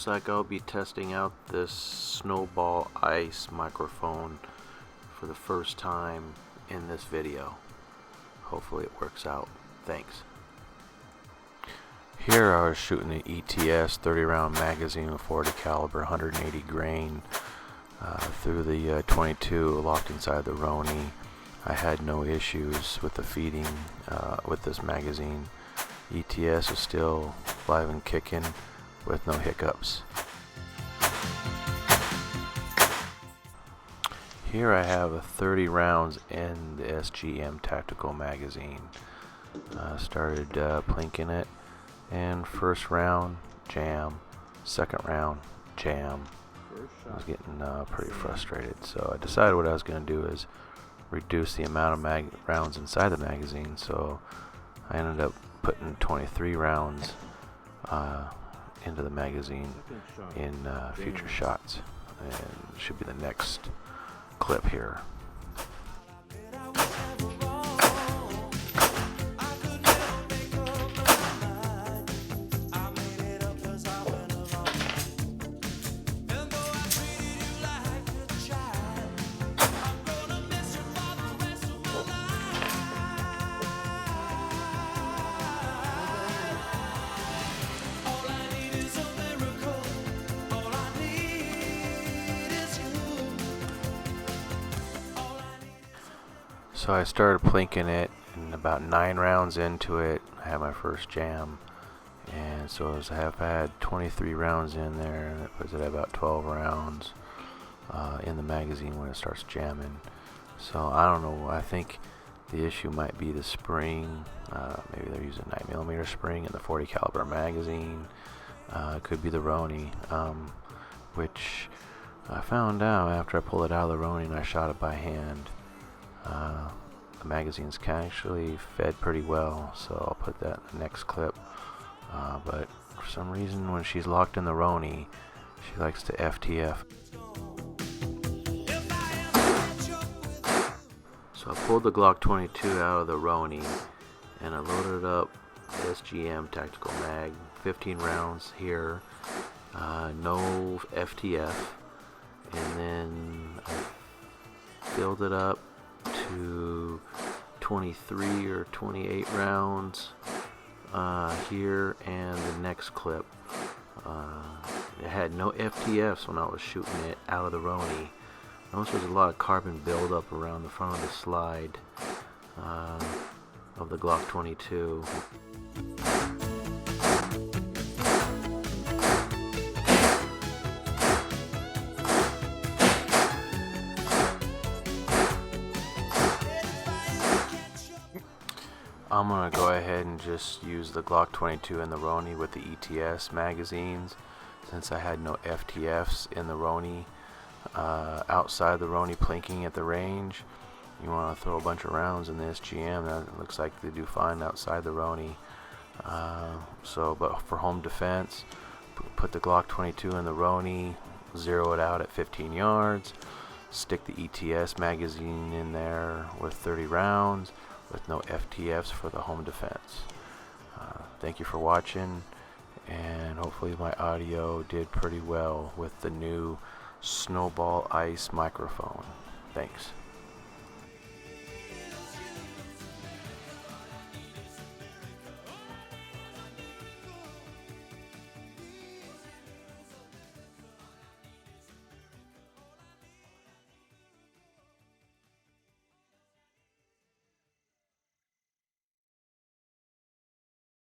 looks like I'll be testing out this Snowball Ice microphone for the first time in this video. Hopefully it works out. Thanks. Here I was shooting the ETS 30 round magazine with 40 caliber 180 grain through the 22 locked inside the Roni. I had no issues with the feeding with this magazine. ETS is still live and kicking with no hiccups. Here I have 30 rounds in the SGM tactical magazine. Started plinking it, and first round jam, second round jam. I was getting pretty frustrated, so I decided what I was going to do is reduce the amount of rounds inside the magazine. So I ended up putting 23 rounds into the magazine in future shots, and should be the next clip here. So I started plinking it, and about 9 rounds into it, I had my first jam. And so I have had 23 rounds in there, and it puts it at about 12 rounds in the magazine when it starts jamming. So I don't know, I think the issue might be the spring. Maybe they're using 9mm spring in the 40 caliber magazine. It could be the Roni, which I found out after I pulled it out of the Roni and I shot it by hand. The magazine's actually fed pretty well, so I'll put that in the next clip. But for some reason, when she's locked in the Roni, she likes to FTF. So I pulled the Glock 22 out of the Roni, and I loaded up SGM tactical mag, 15 rounds here, no FTF, and then I filled it up to 23 or 28 rounds here, and the next clip. It had no FTFs when I was shooting it out of the Roni. Notice there's a lot of carbon buildup around the front of the slide of the Glock 22. I'm going to go ahead and just use the Glock 22 in the Roni with the ETS magazines, since I had no FTFs in the Roni. Outside the Roni plinking at the range, you want to throw a bunch of rounds in the SGM. That looks like they do fine outside the Roni. But for home defense, put the Glock 22 in the Roni, zero it out at 15 yards, stick the ETS magazine in there with 30 rounds, with no FTFs for the home defense. Thank you for watching, and hopefully my audio did pretty well with the new Snowball Ice microphone. Thanks.